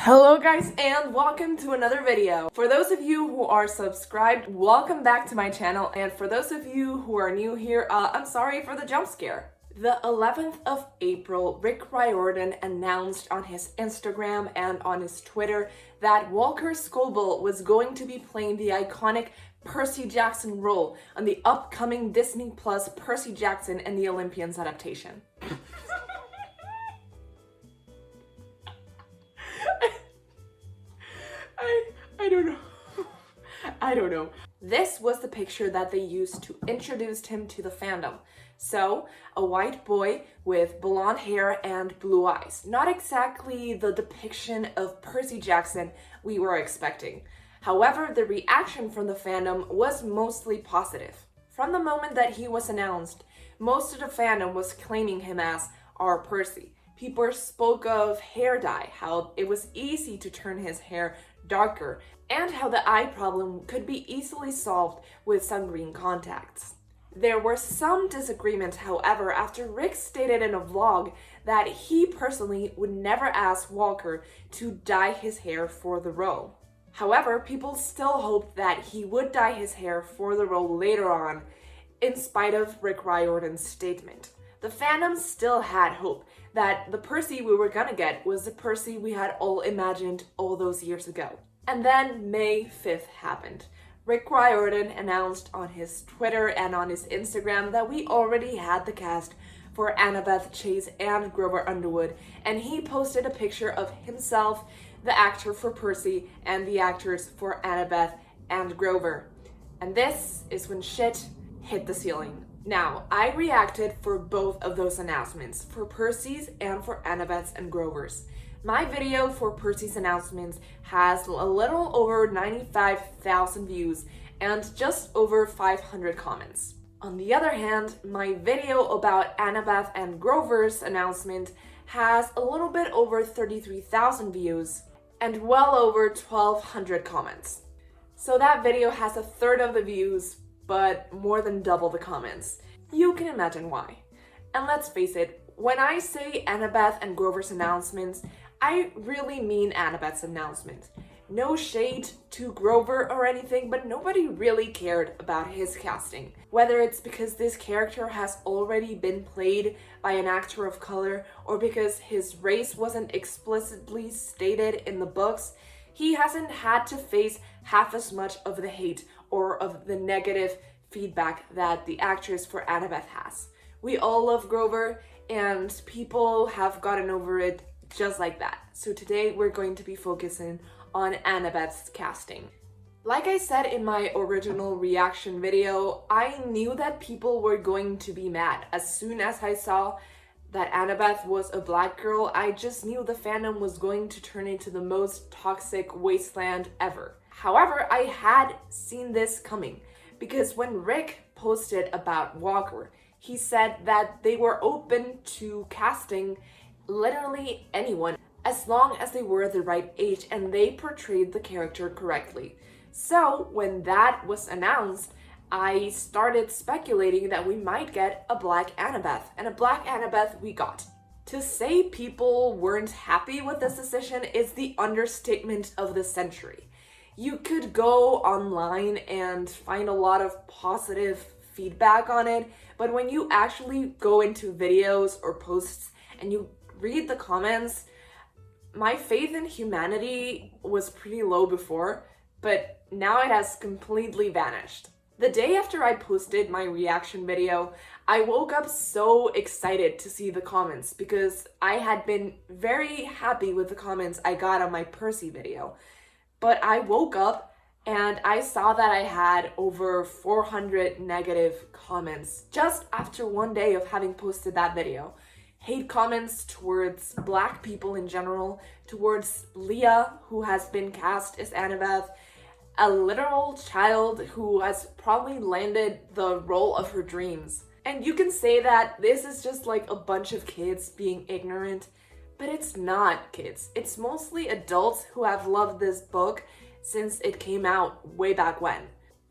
Hello guys and welcome to another video. For those of you who are subscribed, welcome back to my channel, and for those of you who are new here, I'm sorry for the jump scare. The 11th of April, Rick Riordan announced on his Instagram and on his Twitter that Walker Scobell was going to be playing the iconic Percy Jackson role on the upcoming Disney Plus Percy Jackson and the Olympians adaptation. I don't know. This was the picture that they used to introduce him to the fandom. So, a white boy with blonde hair and blue eyes. Not exactly the depiction of Percy Jackson we were expecting. However, the reaction from the fandom was mostly positive. From the moment that he was announced, most of the fandom was claiming him as our Percy. People spoke of hair dye, how it was easy to turn his hair darker, and how the eye problem could be easily solved with some green contacts. There were some disagreements, however, after Rick stated in a vlog that he personally would never ask Walker to dye his hair for the role. However, people still hoped that he would dye his hair for the role later on, in spite of Rick Riordan's statement. The fandom still had hope that the Percy we were gonna get was the Percy we had all imagined all those years ago. And then May 5th happened. Rick Riordan announced on his Twitter and on his Instagram that we already had the cast for Annabeth, Chase, and Grover Underwood, and he posted a picture of himself, the actor for Percy, and the actors for Annabeth and Grover. And this is when shit hit the ceiling. Now, I reacted for both of those announcements, for Percy's and for Annabeth's and Grover's. My video for Percy's announcements has a little over 95,000 views and just over 500 comments. On the other hand, my video about Annabeth and Grover's announcement has a little bit over 33,000 views and well over 1,200 comments. So that video has a third of the views, but more than double the comments. You can imagine why. And let's face it, when I say Annabeth and Grover's announcements, I really mean Annabeth's announcement. No shade to Grover or anything, but nobody really cared about his casting. Whether it's because this character has already been played by an actor of color, or because his race wasn't explicitly stated in the books, he hasn't had to face half as much of the hate or of the negative feedback that the actress for Annabeth has. We all love Grover, and people have gotten over it just like that. So today we're going to be focusing on Annabeth's casting. Like I said in my original reaction video, I knew that people were going to be mad. As soon as I saw that Annabeth was a black girl, I just knew the fandom was going to turn into the most toxic wasteland ever. However, I had seen this coming, because when Rick posted about Walker, he said that they were open to casting literally anyone as long as they were the right age and they portrayed the character correctly. So when that was announced, I started speculating that we might get a black Annabeth, and a black Annabeth we got. To say people weren't happy with this decision is the understatement of the century. You could go online and find a lot of positive feedback on it, but when you actually go into videos or posts and you read the comments, my faith in humanity was pretty low before, but now it has completely vanished. The day after I posted my reaction video, I woke up so excited to see the comments because I had been very happy with the comments I got on my Percy video. But I woke up and I saw that I had over 400 negative comments just after one day of having posted that video. Hate comments towards black people in general, towards Leah, who has been cast as Annabeth, a literal child who has probably landed the role of her dreams. And you can say that this is just like a bunch of kids being ignorant, but it's not kids. It's mostly adults who have loved this book since it came out way back when.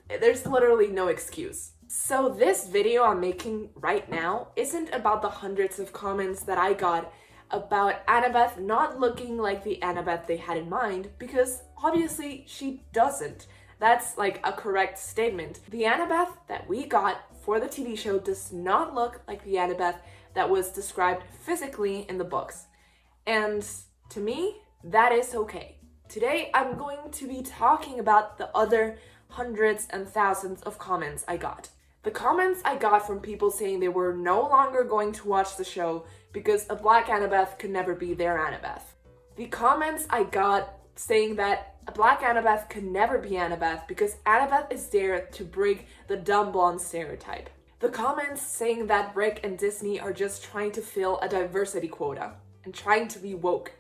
There's literally no excuse. So this video I'm making right now isn't about the hundreds of comments that I got about Annabeth not looking like the Annabeth they had in mind, because obviously she doesn't. That's like a correct statement. The Annabeth that we got for the TV show does not look like the Annabeth that was described physically in the books. And to me, that is okay. Today, I'm going to be talking about the other hundreds and thousands of comments I got. The comments I got from people saying they were no longer going to watch the show because a black Annabeth could never be their Annabeth. The comments I got saying that a black Annabeth could never be Annabeth because Annabeth is there to break the dumb blonde stereotype. The comments saying that Rick and Disney are just trying to fill a diversity quota and trying to be woke.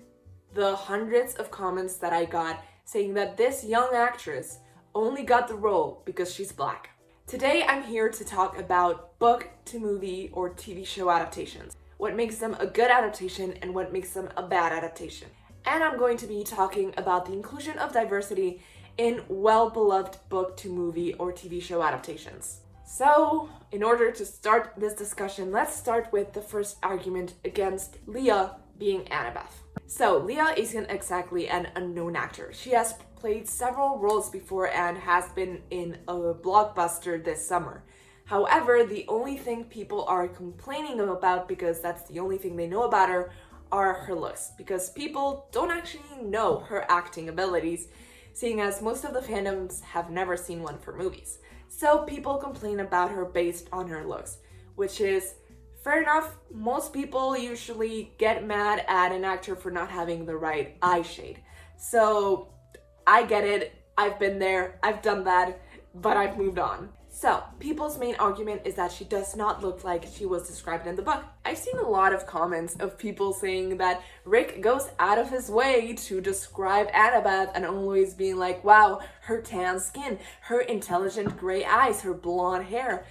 The hundreds of comments that I got saying that this young actress only got the role because she's black. Today I'm here to talk about book to movie or TV show adaptations. What makes them a good adaptation and what makes them a bad adaptation. And I'm going to be talking about the inclusion of diversity in well-beloved book to movie or TV show adaptations. So, in order to start this discussion, let's start with the first argument against Leah being Annabeth. So, Leah isn't exactly an unknown actor. She has played several roles before and has been in a blockbuster this summer. However, the only thing people are complaining about, because that's the only thing they know about her, are her looks. Because people don't actually know her acting abilities, seeing as most of the fandoms have never seen one for movies. So people complain about her based on her looks, which is fair enough. Most people usually get mad at an actor for not having the right eye shade. So I get it, I've been there, I've done that, but I've moved on. So, people's main argument is that she does not look like she was described in the book. I've seen a lot of comments of people saying that Rick goes out of his way to describe Annabeth and always being like, wow, her tan skin, her intelligent gray eyes, her blonde hair.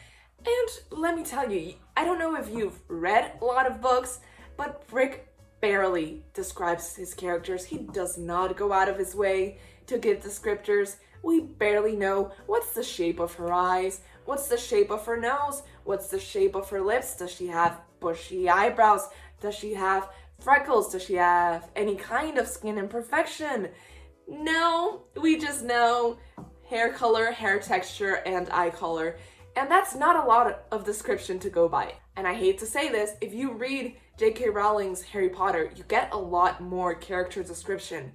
And let me tell you, I don't know if you've read a lot of books, but Rick barely describes his characters. He does not go out of his way to give descriptors. We barely know what's the shape of her eyes, what's the shape of her nose, what's the shape of her lips. Does she have bushy eyebrows? Does she have freckles? Does she have any kind of skin imperfection? No, we just know hair color, hair texture, and eye color. And that's not a lot of description to go by. And I hate to say this, if you read J.K. Rowling's Harry Potter, you get a lot more character description,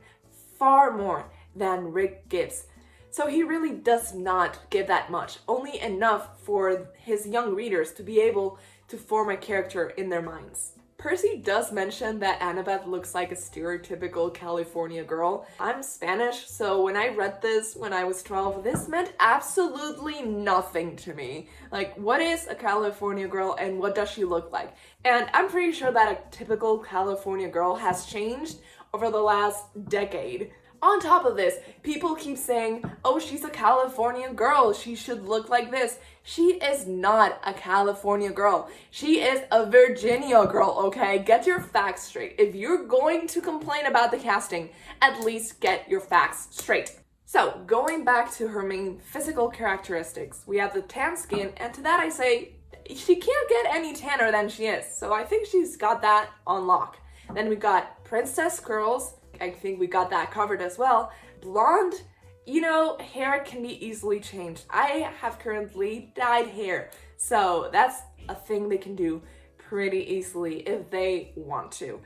far more than Rick gives. So he really does not give that much, only enough for his young readers to be able to form a character in their minds. Percy does mention that Annabeth looks like a stereotypical California girl. I'm Spanish, so when I read this when I was 12, this meant absolutely nothing to me. Like, what is a California girl and what does she look like? And I'm pretty sure that a typical California girl has changed over the last decade. On top of this, people keep saying, oh, she's a California girl, she should look like this. She is not a California girl. She is a Virginia girl, okay? Get your facts straight. If you're going to complain about the casting, at least get your facts straight. So, going back to her main physical characteristics, we have the tan skin, and to that I say, she can't get any tanner than she is. So I think she's got that on lock. Then we got princess curls. I think we got that covered as well. Blonde, you know, hair can be easily changed. I have currently dyed hair, so that's a thing they can do pretty easily if they want to.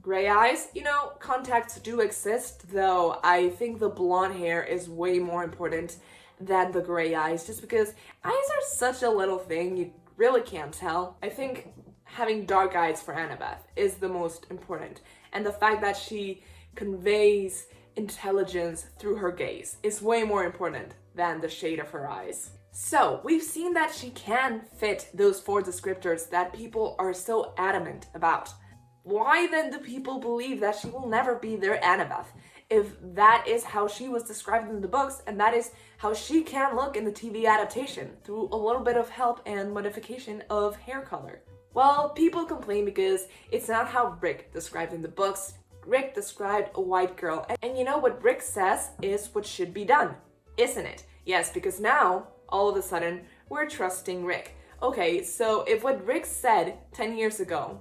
Gray eyes, you know, contacts do exist, though I think the blonde hair is way more important than the gray eyes, just because eyes are such a little thing, you really can't tell. I think having dark eyes for Annabeth is the most important, and the fact that she conveys intelligence through her gaze is way more important than the shade of her eyes. So, we've seen that she can fit those 4 descriptors that people are so adamant about. Why then do people believe that she will never be their Annabeth, if that is how she was described in the books and that is how she can look in the TV adaptation, through a little bit of help and modification of hair color? Well, people complain because it's not how Rick described in the books. Rick described a white girl, and you know what Rick says is what should be done, isn't it? Yes, because now, all of a sudden, we're trusting Rick. Okay, so if what Rick said 10 years ago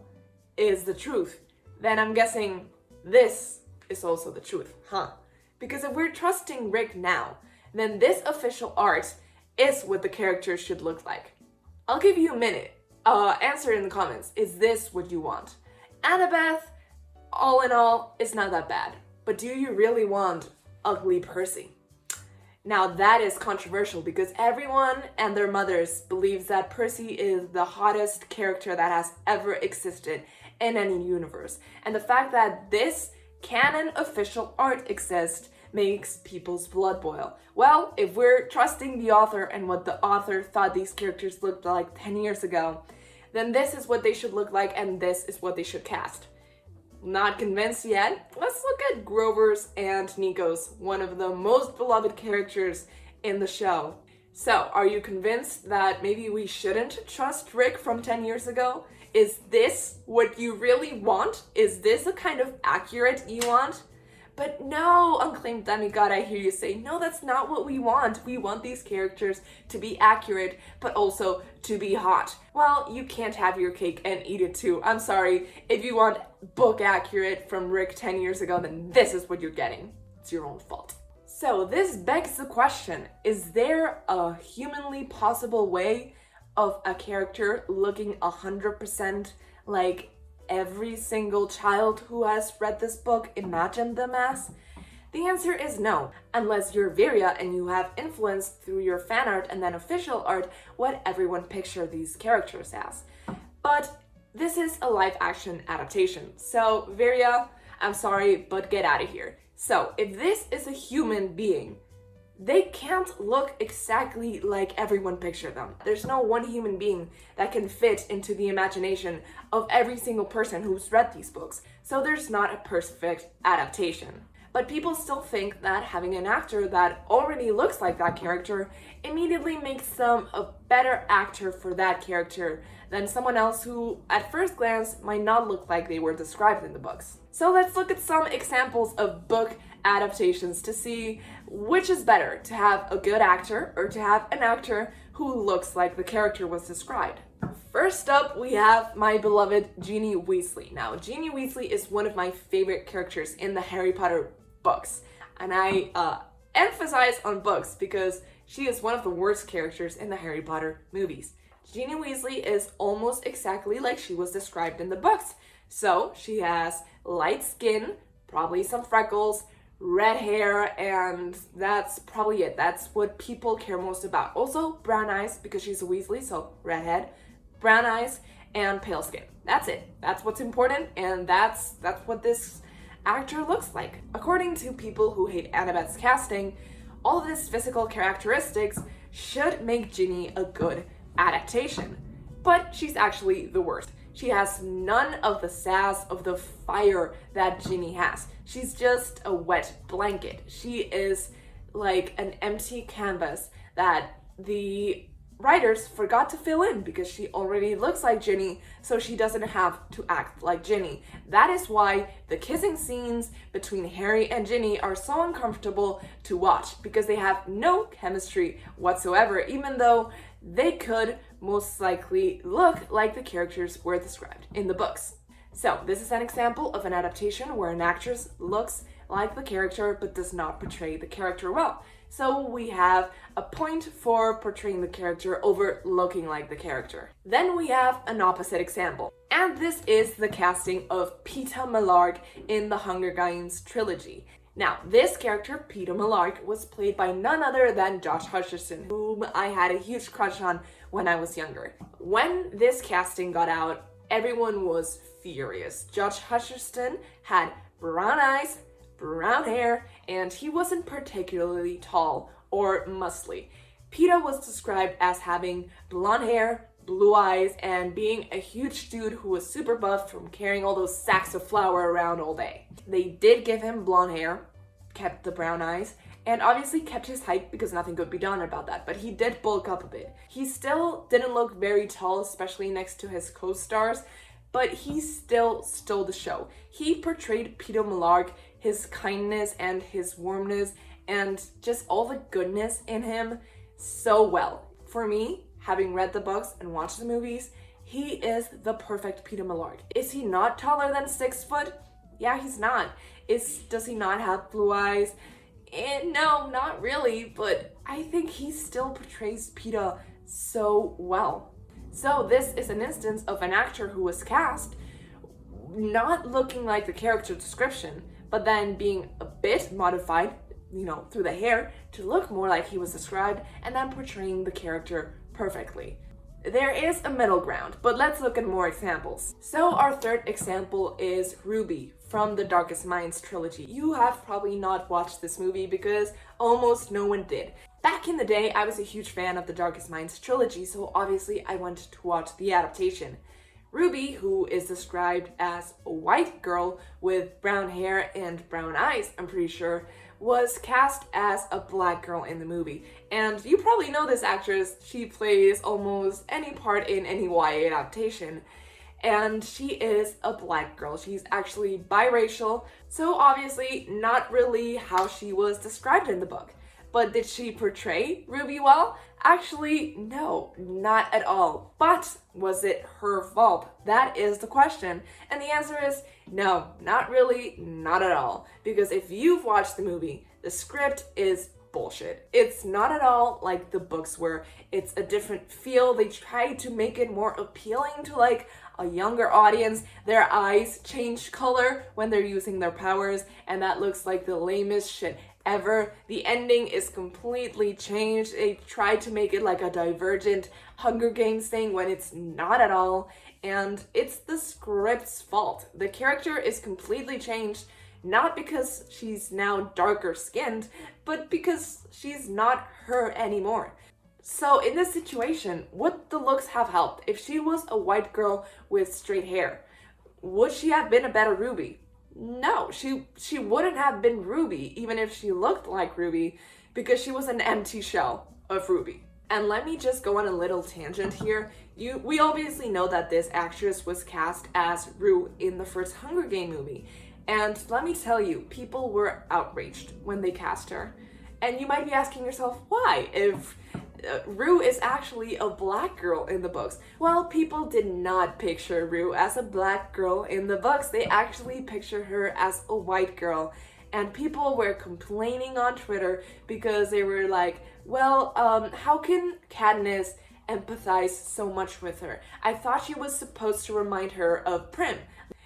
is the truth, then I'm guessing this is also the truth, huh? Because if we're trusting Rick now, then this official art is what the characters should look like. I'll give you a minute. Answer in the comments. Is this what you want? Annabeth, all in all, is not that bad. But do you really want ugly Percy? Now that is controversial because everyone and their mothers believes that Percy is the hottest character that has ever existed in any universe. And the fact that this canon official art exists makes people's blood boil. Well, if we're trusting the author and what the author thought these characters looked like 10 years ago, then this is what they should look like and this is what they should cast. Not convinced yet? Let's look at Grover's and Nico's, one of the most beloved characters in the show. So, are you convinced that maybe we shouldn't trust Rick from 10 years ago? Is this what you really want? Is this the kind of accurate you want? But no, unclaimed demigod, I hear you say, no, that's not what we want. We want these characters to be accurate, but also to be hot. Well, you can't have your cake and eat it too. I'm sorry. If you want book accurate from Rick 10 years ago, then this is what you're getting. It's your own fault. So this begs the question, is there a humanly possible way of a character looking 100% like every single child who has read this book imagined them as? The answer is no, unless you're Veria and you have influenced through your fan art and then official art what everyone pictured these characters as. But this is a live action adaptation, so Veria, I'm sorry, but get out of here. So if this is a human being, they can't look exactly like everyone pictured them. There's no one human being that can fit into the imagination of every single person who's read these books, so there's not a perfect adaptation. But people still think that having an actor that already looks like that character immediately makes them a better actor for that character than someone else who, at first glance, might not look like they were described in the books. So let's look at some examples of book adaptations to see which is better, to have a good actor or to have an actor who looks like the character was described. First up, we have my beloved Ginny Weasley. Now, Ginny Weasley is one of my favorite characters in the Harry Potter books, and I emphasize on books because she is one of the worst characters in the Harry Potter movies. Ginny Weasley is almost exactly like she was described in the books. So she has light skin, probably some freckles, red hair, and that's probably it. That's what people care most about. Also brown eyes because she's a Weasley, so redhead, brown eyes, and pale skin. That's it. That's what's important, and that's what this actor looks like. According to people who hate Annabeth's casting, all of these physical characteristics should make Ginny a good adaptation, but she's actually the worst. She has none of the sass, of the fire that Ginny has. She's just a wet blanket. She is like an empty canvas that the writers forgot to fill in because she already looks like Ginny, so she doesn't have to act like Ginny. That is why the kissing scenes between Harry and Ginny are so uncomfortable to watch, because they have no chemistry whatsoever, even though they could most likely look like the characters were described in the books. So this is an example of an adaptation where an actress looks like the character but does not portray the character well. So we have a point for portraying the character over looking like the character. Then we have an opposite example, and this is the casting of Peeta Mellark in the Hunger Games trilogy. Now, this character, Peeta Mellark, was played by none other than Josh Hutcherson, whom I had a huge crush on when I was younger. When this casting got out, everyone was furious. Josh Hutcherson had brown eyes, brown hair, and he wasn't particularly tall or muscly. Peeta was described as having blonde hair, blue eyes, and being a huge dude who was super buff from carrying all those sacks of flour around all day. They did give him blonde hair, kept the brown eyes, and obviously kept his height because nothing could be done about that, but he did bulk up a bit. He still didn't look very tall, especially next to his co-stars, but he still stole the show. He portrayed Peeta Mellark, his kindness and his warmness and just all the goodness in him so well. For me, having read the books and watched the movies, He is the perfect Peter Millard. Is he not taller than 6 foot? Yeah, he's not. Does he not have blue eyes? No, not really, but I think he still portrays Peter so well. So this is an instance of an actor who was cast not looking like the character description, but then being a bit modified, through the hair to look more like he was described, and then portraying the character perfectly. There is a middle ground, but let's look at more examples. So our third example is Ruby from the Darkest Minds trilogy. You have probably not watched this movie because almost no one did. Back in the day, I was a huge fan of the Darkest Minds trilogy, so obviously I went to watch the adaptation. Ruby, who is described as a white girl with brown hair and brown eyes, I'm pretty sure, was cast as a black girl in the movie. And you probably know this actress. She plays almost any part in any YA adaptation. And she is a black girl. She's actually biracial, so obviously not really how she was described in the book. But did she portray Ruby well? Actually, no, not at all. But was it her fault? That is the question. And the answer is no, not really, not at all. Because if you've watched the movie, the script is bullshit. It's not at all like the books were. It's a different feel. They try to make it more appealing to like a younger audience. Their eyes change color when they're using their powers, and that looks like the lamest shit ever. The ending is completely changed. They tried to make it like a Divergent Hunger Games thing when it's not at all, and it's the script's fault. The character is completely changed, not because she's now darker skinned, but because she's not her anymore. So in this situation, would the looks have helped? If she was a white girl with straight hair, would she have been a better Ruby? No, she wouldn't have been Ruby, even if she looked like Ruby, because she was an empty shell of Ruby. And let me just go on a little tangent here. We obviously know that this actress was cast as Rue in the first Hunger Game movie. And let me tell you, people were outraged when they cast her. And you might be asking yourself, why? If Rue is actually a black girl in the books. Well, people did not picture Rue as a black girl in the books. They actually pictured her as a white girl. And people were complaining on Twitter because they were like, well, how can Katniss empathize so much with her? I thought she was supposed to remind her of Prim.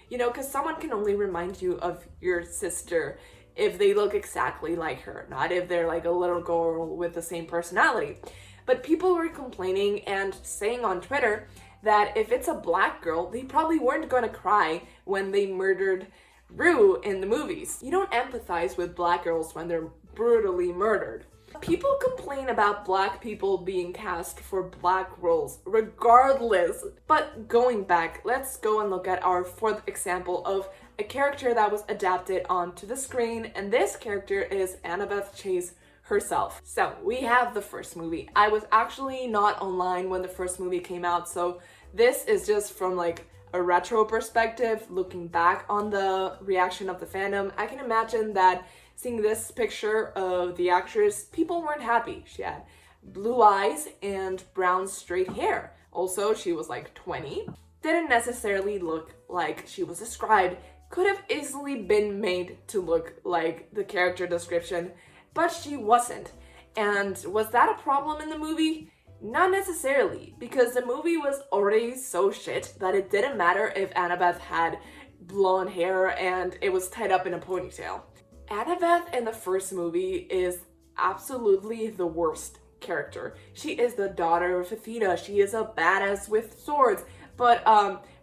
Because someone can only remind you of your sister if they look exactly like her, not if they're like a little girl with the same personality. But people were complaining and saying on Twitter that if it's a black girl, they probably weren't going to cry when they murdered Rue in the movies. You don't empathize with black girls when they're brutally murdered. People complain about black people being cast for black roles, regardless. But going back, let's go and look at our fourth example of a character that was adapted onto the screen, and this character is Annabeth Chase herself. So we have the first movie. I was actually not online when the first movie came out, so this is just from like a retro perspective, looking back on the reaction of the fandom. I can imagine that seeing this picture of the actress, people weren't happy. She had blue eyes and brown straight hair. Also, she was like 20. Didn't necessarily look like she was described. Could have easily been made to look like the character description, but she wasn't. And was that a problem in the movie? Not necessarily, because the movie was already so shit that it didn't matter if Annabeth had blonde hair and it was tied up in a ponytail. Annabeth in the first movie is absolutely the worst character. She is the daughter of Athena. She is a badass with swords, but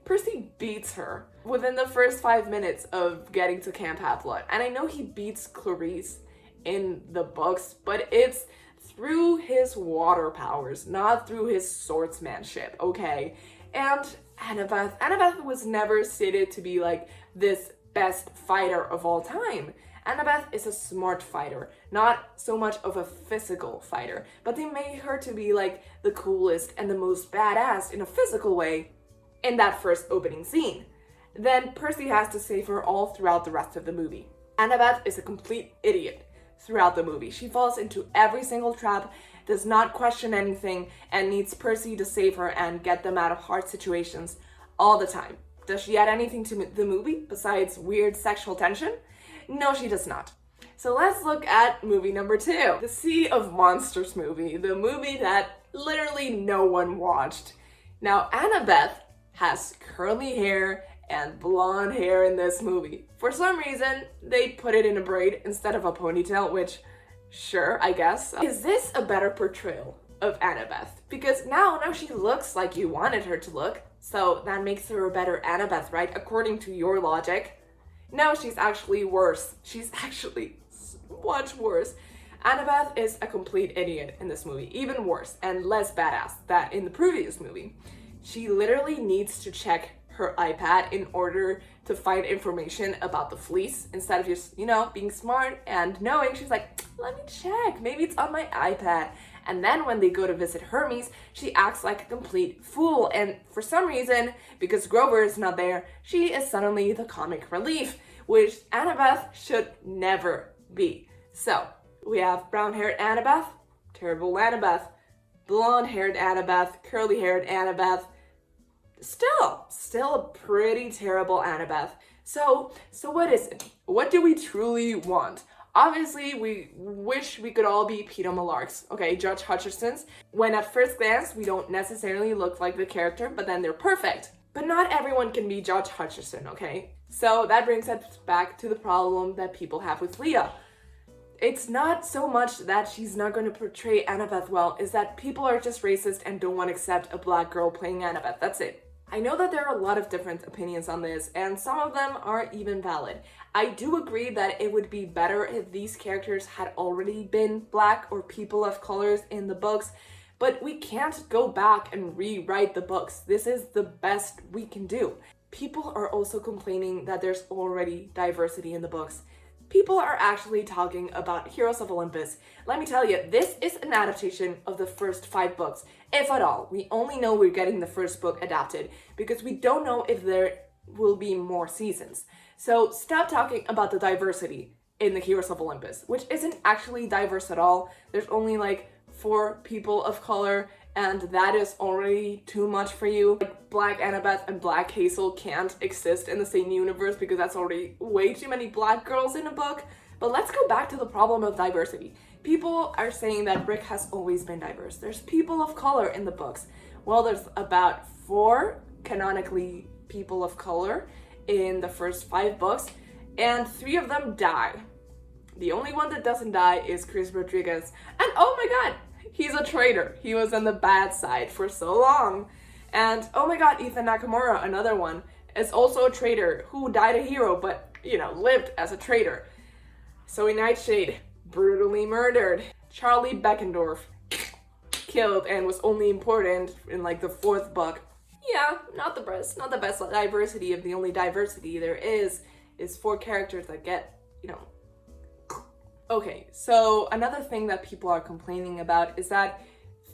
Percy beats her within the first 5 minutes of getting to Camp Half-Blood. And I know he beats Clarice in the books, but it's through his water powers, not through his swordsmanship, okay? And Annabeth was never stated to be like this best fighter of all time. Annabeth is a smart fighter, not so much of a physical fighter, but they made her to be like the coolest and the most badass in a physical way in that first opening scene. Then Percy has to save her all throughout the rest of the movie. Annabeth is a complete idiot. throughout the movie. She falls into every single trap, does not question anything, and needs Percy to save her and get them out of hard situations all the time. Does she add anything to the movie besides weird sexual tension? No, she does not. So let's look at movie number 2, the Sea of Monsters movie, the movie that literally no one watched. Now, Annabeth has curly hair and blonde hair in this movie. For some reason, they put it in a braid instead of a ponytail, which, sure, I guess. Is this a better portrayal of Annabeth? Because now she looks like you wanted her to look, so that makes her a better Annabeth, right? According to your logic. No, she's actually worse. She's actually much worse. Annabeth is a complete idiot in this movie, even worse and less badass than in the previous movie. She literally needs to check her iPad in order to find information about the fleece instead of just, being smart and knowing. She's like, let me check, maybe it's on my iPad. And then when they go to visit Hermes, she acts like a complete fool. And for some reason, because Grover is not there, she is suddenly the comic relief, which Annabeth should never be. So we have brown-haired Annabeth, terrible Annabeth, blonde-haired Annabeth, curly-haired Annabeth, still a pretty terrible Annabeth. So what is it? What do we truly want? Obviously, we wish we could all be Peter Malarks, okay, Judge Hutchersons, when at first glance we don't necessarily look like the character, but then they're perfect. But not everyone can be Judge Hutcherson, okay? So that brings us back to the problem that people have with Leah. It's not so much that she's not going to portray Annabeth well, is that people are just racist and don't want to accept a black girl playing Annabeth. That's it. I know that there are a lot of different opinions on this, and some of them are even valid. I do agree that it would be better if these characters had already been black or people of colors in the books, but we can't go back and rewrite the books. This is the best we can do. People are also complaining that there's already diversity in the books. People are actually talking about Heroes of Olympus. Let me tell you, this is an adaptation of the first 5 books, if at all. We only know we're getting the first book adapted because we don't know if there will be more seasons. So stop talking about the diversity in the Heroes of Olympus, which isn't actually diverse at all. There's only like 4 people of color, and that is already too much for you. Like, Black Annabeth and Black Hazel can't exist in the same universe because that's already way too many black girls in a book. But let's go back to the problem of diversity. People are saying that Rick has always been diverse. There's people of color in the books. Well, there's about 4 canonically people of color in the first 5 books, and 3 of them die. The only one that doesn't die is Chris Rodriguez. And oh my god, he's a traitor. He was on the bad side for so long. And oh my god, Ethan Nakamura, another one, is also a traitor who died a hero but, lived as a traitor. Zoe Nightshade, brutally murdered. Charlie Beckendorf, killed and was only important in like the 4th book. Yeah, not the best diversity. Of the only diversity there is 4 characters that get, Okay, so another thing that people are complaining about is that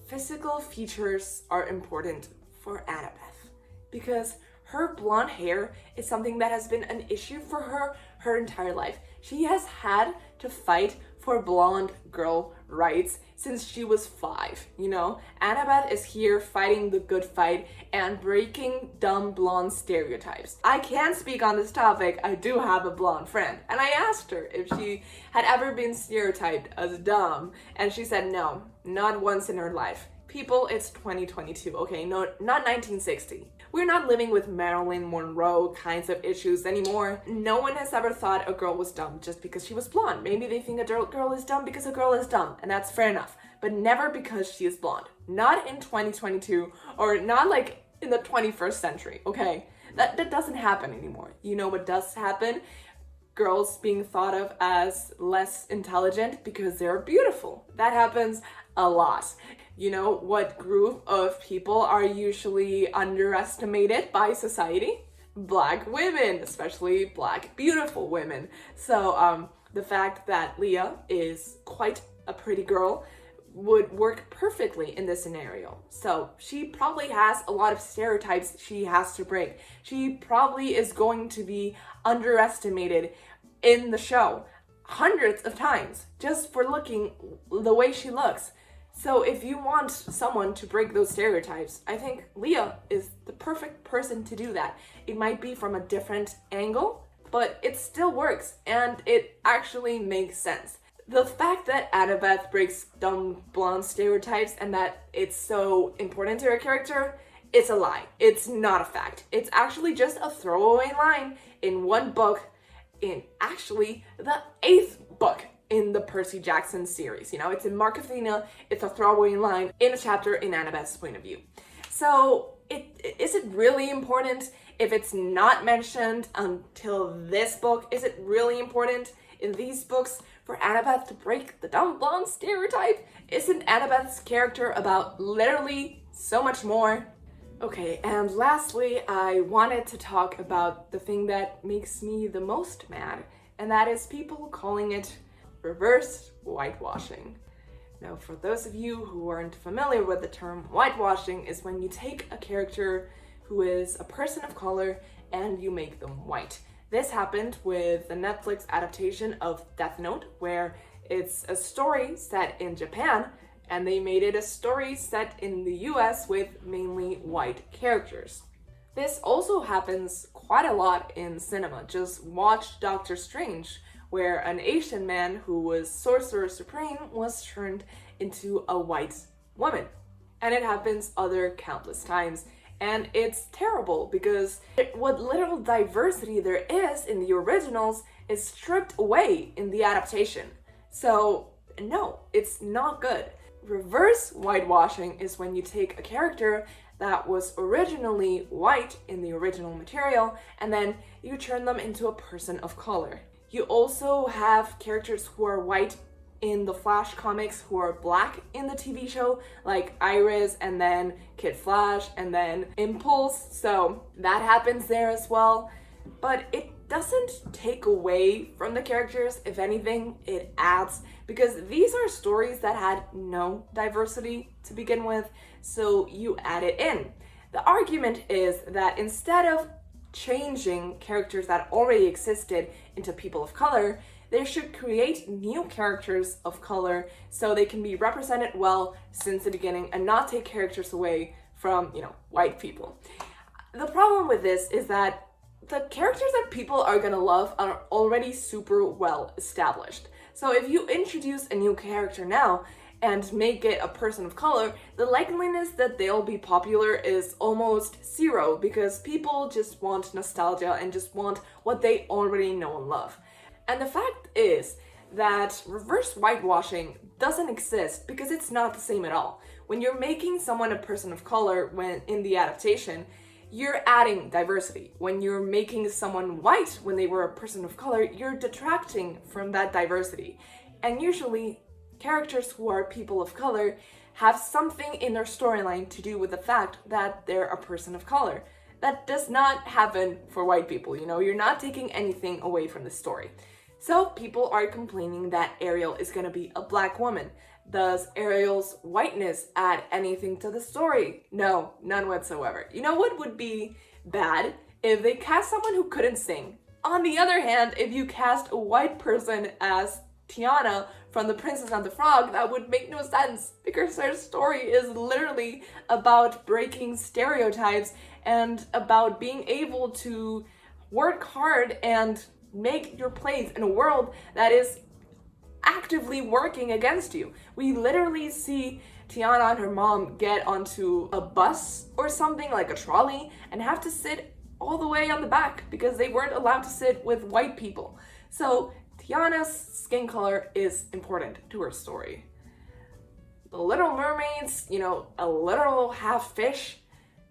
physical features are important for Annabeth because her blonde hair is something that has been an issue for her entire life. She has had to fight for blonde girl rights since she was 5, Annabeth is here fighting the good fight and breaking dumb blonde stereotypes. I can speak on this topic. I do have a blonde friend, and I asked her if she had ever been stereotyped as dumb, and she said no, not once in her life. People, it's 2022, okay? No, not 1960. We're not living with Marilyn Monroe kinds of issues anymore. No one has ever thought a girl was dumb just because she was blonde. Maybe they think a girl is dumb because a girl is dumb, and that's fair enough. But never because she is blonde. Not in 2022, or not like in the 21st century, okay? That doesn't happen anymore. You know what does happen? Girls being thought of as less intelligent because they're beautiful. That happens a lot. You know what group of people are usually underestimated by society? Black women, especially black beautiful women. So the fact that Leah is quite a pretty girl would work perfectly in this scenario. So she probably has a lot of stereotypes she has to break. She probably is going to be underestimated in the show. hundreds of times just for looking the way she looks. So if you want someone to break those stereotypes, I think Leah is the perfect person to do that. It might be from a different angle, but it still works and it actually makes sense. The fact that Annabeth breaks dumb blonde stereotypes and that it's so important to her character, it's a lie. It's not a fact. It's actually just a throwaway line in one book, in actually the 8th book in the Percy Jackson series. You know, it's in Mark Athena, it's a throwaway line in a chapter in Annabeth's point of view. So is it really important if it's not mentioned until this book? Is it really important in these books for Annabeth to break the dumb blonde stereotype? Isn't Annabeth's character about literally so much more? Okay, and lastly, I wanted to talk about the thing that makes me the most mad, and that is people calling it reverse whitewashing. Now, for those of you who aren't familiar with the term, whitewashing is when you take a character who is a person of color and you make them white. This happened with the Netflix adaptation of Death Note, where it's a story set in Japan and they made it a story set in the US with mainly white characters. This also happens quite a lot in cinema. Just watch Doctor Strange, where an Asian man who was Sorcerer Supreme was turned into a white woman. And it happens other countless times. And it's terrible because what little diversity there is in the originals is stripped away in the adaptation. So no, it's not good. Reverse whitewashing is when you take a character that was originally white in the original material and then you turn them into a person of color. You also have characters who are white in the Flash comics who are black in the TV show, like Iris and then Kid Flash and then Impulse. So that happens there as well. But it doesn't take away from the characters. If anything, it adds, because these are stories that had no diversity to begin with, so you add it in. The argument is that instead of changing characters that already existed into people of color, they should create new characters of color so they can be represented well since the beginning and not take characters away from, white people. The problem with this is that the characters that people are gonna love are already super well established. So if you introduce a new character now and make it a person of color, the likeliness that they'll be popular is almost zero because people just want nostalgia and just want what they already know and love. And the fact is that reverse whitewashing doesn't exist because it's not the same at all. When you're making someone a person of color when in the adaptation, you're adding diversity. When you're making someone white when they were a person of color, you're detracting from that diversity. And usually, characters who are people of color have something in their storyline to do with the fact that they're a person of color. That does not happen for white people, you're not taking anything away from the story. So people are complaining that Ariel is gonna be a black woman. Does Ariel's whiteness add anything to the story? No, none whatsoever. You know what would be bad? If they cast someone who couldn't sing. On the other hand, if you cast a white person as Tiana from The Princess and the Frog, that would make no sense because their story is literally about breaking stereotypes and about being able to work hard and make your place in a world that is actively working against you. We literally see Tiana and her mom get onto a bus or something like a trolley and have to sit all the way on the back because they weren't allowed to sit with white people. So Tiana's skin color is important to her story. The Little Mermaids, a literal half fish,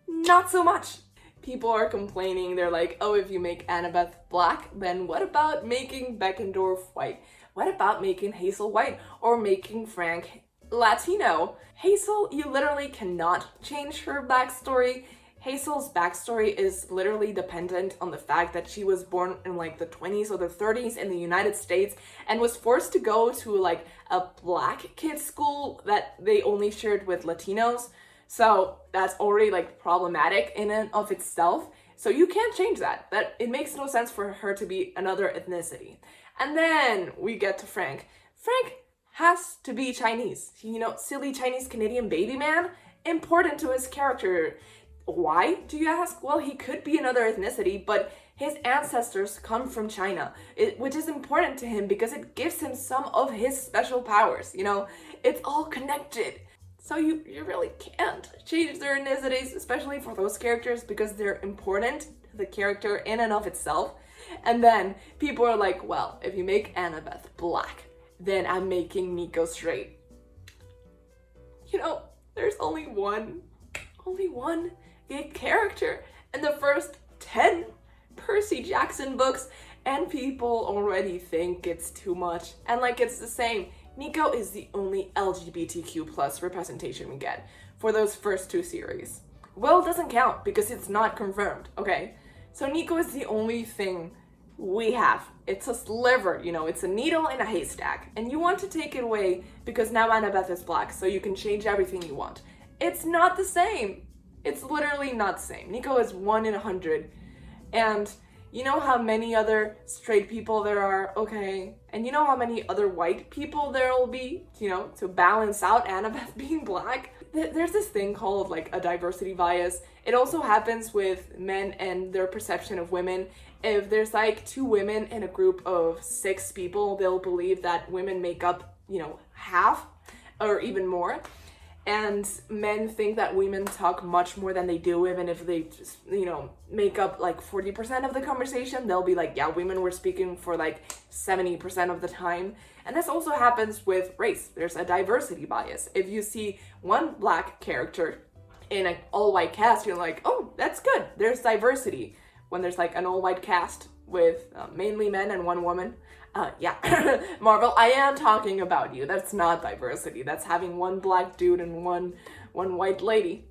not so much. People are complaining, they're like, oh, if you make Annabeth black, then what about making Beckendorf white? What about making Hazel white or making Frank Latino? Hazel, you literally cannot change her backstory. Hazel's backstory is literally dependent on the fact that she was born in like the 20s or the 30s in the United States and was forced to go to like a black kids school that they only shared with Latinos. So that's already like problematic in and of itself. So you can't change that. It makes no sense for her to be another ethnicity. And then we get to Frank. Frank has to be Chinese. You know, silly Chinese Canadian baby man, important to his character. Why, do you ask? Well, he could be another ethnicity, but his ancestors come from China, which is important to him because it gives him some of his special powers. You know, it's all connected. So you really can't change their ethnicities, especially for those characters, because they're important to the character in and of itself. And then people are like, well, if you make Annabeth black, then I'm making Nico straight. You know, there's only one gay character in the first 10 Percy Jackson books, and people already think it's too much. And like, it's the same. Nico is the only LGBTQ plus representation we get for those first 2 series. Will doesn't count because it's not confirmed, okay? So Nico is the only thing we have. It's a sliver, you know, it's a needle in a haystack. And you want to take it away because now Annabeth is black, so you can change everything you want. It's not the same. It's literally not the same. Nico is 1 in 100. And you know how many other straight people there are, okay? And you know how many other white people there will be, you know, to balance out Annabeth being black? There's this thing called like a diversity bias. It also happens with men and their perception of women. If there's like 2 women in a group of 6 people, they'll believe that women make up, you know, half or even more. And men think that women talk much more than they do, even if they just, you know, make up like 40% of the conversation. They'll be like, yeah, women were speaking for like 70% of the time. And this also happens with race. There's a diversity bias. If you see one black character in an all-white cast, you're like, oh, that's good. There's diversity. When there's like an all-white cast with mainly men and 1 woman, yeah, Marvel, I am talking about you. That's not diversity. That's having 1 black dude and one white lady.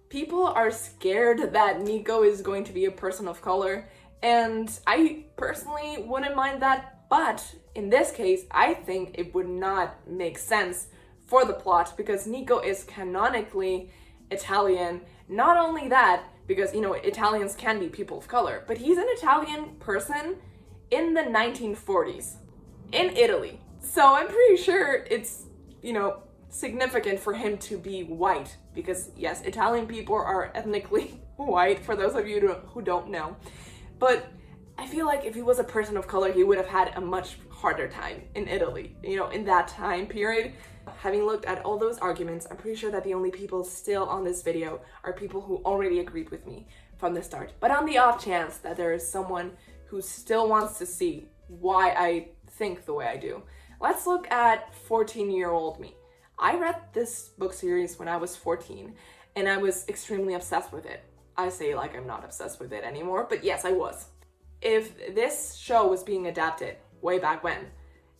People are scared that Nico is going to be a person of color, and I personally wouldn't mind that, but in this case, I think it would not make sense for the plot because Nico is canonically Italian. Not only that, because, you know, Italians can be people of color, but he's an Italian person in the 1940s in Italy. So I'm pretty sure it's, you know, significant for him to be white because yes, Italian people are ethnically white for those of you who don't know. But I feel like if he was a person of color, he would have had a much harder time in Italy, you know, in that time period. Having looked at all those arguments, I'm pretty sure that the only people still on this video are people who already agreed with me from the start. But on the off chance that there is someone who still wants to see why I think the way I do, let's look at 14-year-old me. I read this book series when I was 14 and I was extremely obsessed with it. I say like I'm not obsessed with it anymore, but yes, I was. If this show was being adapted way back when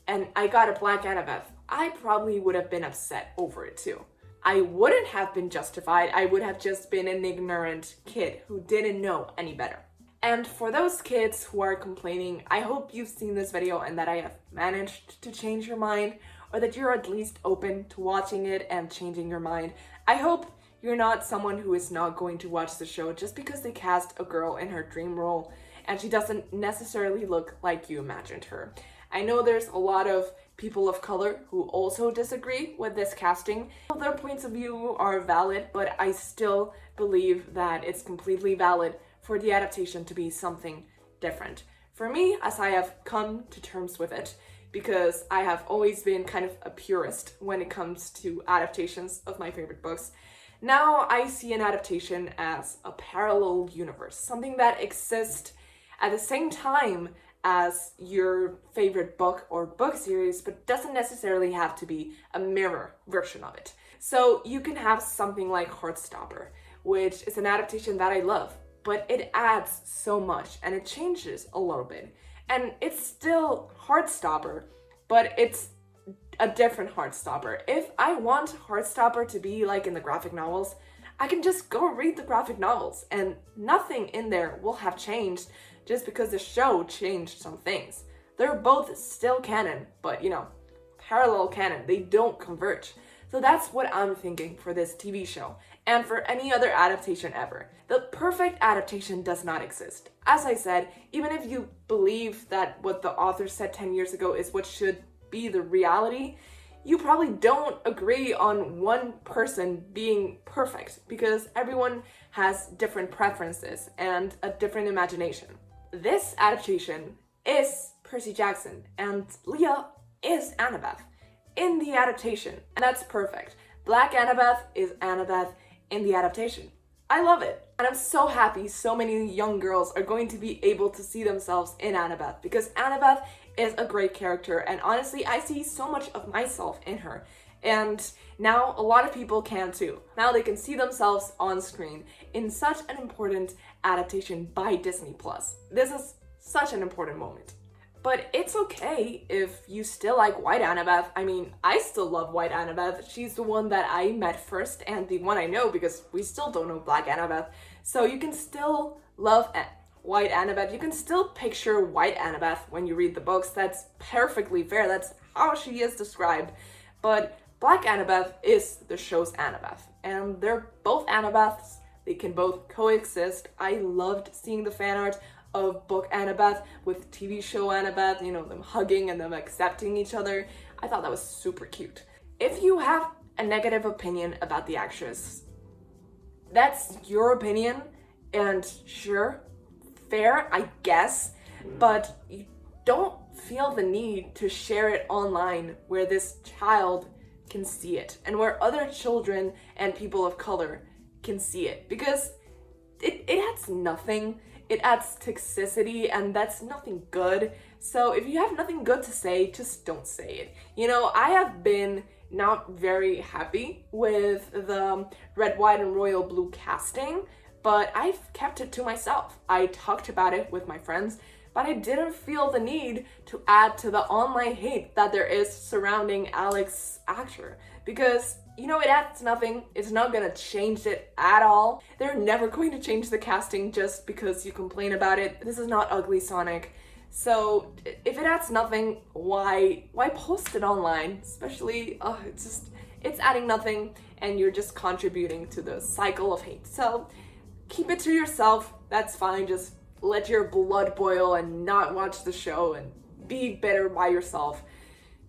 and I got a black Annabeth, I probably would have been upset over it too. I wouldn't have been justified. I would have just been an ignorant kid who didn't know any better. And for those kids who are complaining, I hope you've seen this video and that I have managed to change your mind, or that you're at least open to watching it and changing your mind. I hope you're not someone who is not going to watch the show just because they cast a girl in her dream role and she doesn't necessarily look like you imagined her. I know there's a lot of people of color who also disagree with this casting. Their points of view are valid, but I still believe that it's completely valid for the adaptation to be something different. For me, as I have come to terms with it, because I have always been kind of a purist when it comes to adaptations of my favorite books, now I see an adaptation as a parallel universe, something that exists at the same time as your favorite book or book series, but doesn't necessarily have to be a mirror version of it. So you can have something like Heartstopper, which is an adaptation that I love, but it adds so much and it changes a little bit. And it's still Heartstopper, but it's a different Heartstopper. If I want Heartstopper to be like in the graphic novels, I can just go read the graphic novels and nothing in there will have changed just because the show changed some things. They're both still canon, but you know, parallel canon, they don't converge. So that's what I'm thinking for this TV show, and for any other adaptation ever. The perfect adaptation does not exist. As I said, even if you believe that what the author said 10 years ago is what should be the reality, you probably don't agree on one person being perfect, because everyone has different preferences and a different imagination. This adaptation is Percy Jackson, and Leah is Annabeth in the adaptation, and that's perfect. Black Annabeth is Annabeth in the adaptation. I love it, and I'm so happy so many young girls are going to be able to see themselves in Annabeth, because Annabeth is a great character, and honestly, I see so much of myself in her. And now a lot of people can too. Now they can see themselves on screen in such an important adaptation by Disney+. This is such an important moment. But it's okay if you still like White Annabeth. I mean, I still love White Annabeth. She's the one that I met first and the one I know, because we still don't know Black Annabeth. So you can still love White Annabeth. You can still picture White Annabeth when you read the books. That's perfectly fair. That's how she is described. But Black Annabeth is the show's Annabeth, and they're both Annabeths. They can both coexist. I loved seeing the fan art of book Annabeth with TV show Annabeth, you know, them hugging and them accepting each other. I thought that was super cute. If you have a negative opinion about the actress, that's your opinion, and sure, fair, I guess, but you don't feel the need to share it online where this child can see it and where other children and people of color can see it, because it adds nothing. It adds toxicity, and that's nothing good. So if you have nothing good to say, just don't say it. You know, I have been not very happy with the red, white, and royal blue casting, but I've kept it to myself. I talked about it with my friends, but I didn't feel the need to add to the online hate that there is surrounding Alex's actor, because, you know, it adds nothing. It's not gonna change it at all. They're never going to change the casting just because you complain about it. This is not Ugly Sonic. So if it adds nothing, why post it online? Especially, it's adding nothing, and you're just contributing to the cycle of hate. So keep it to yourself. That's fine. Just let your blood boil and not watch the show and be bitter by yourself.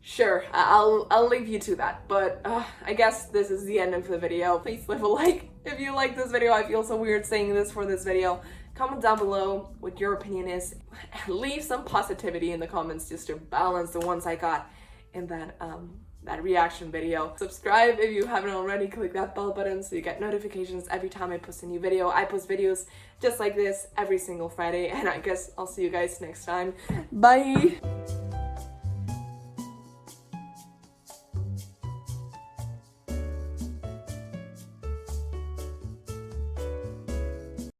Sure, I'll leave you to that, but I guess this is the end of the video. Please leave a like if you like this video. I feel so weird saying this for this video. Comment down below what your opinion is. Leave some positivity in the comments just to balance the ones I got in that reaction video. Subscribe if you haven't already. Click that bell button so you get notifications every time I post a new video. I post videos just like this every single Friday, and I guess I'll see you guys next time. Bye!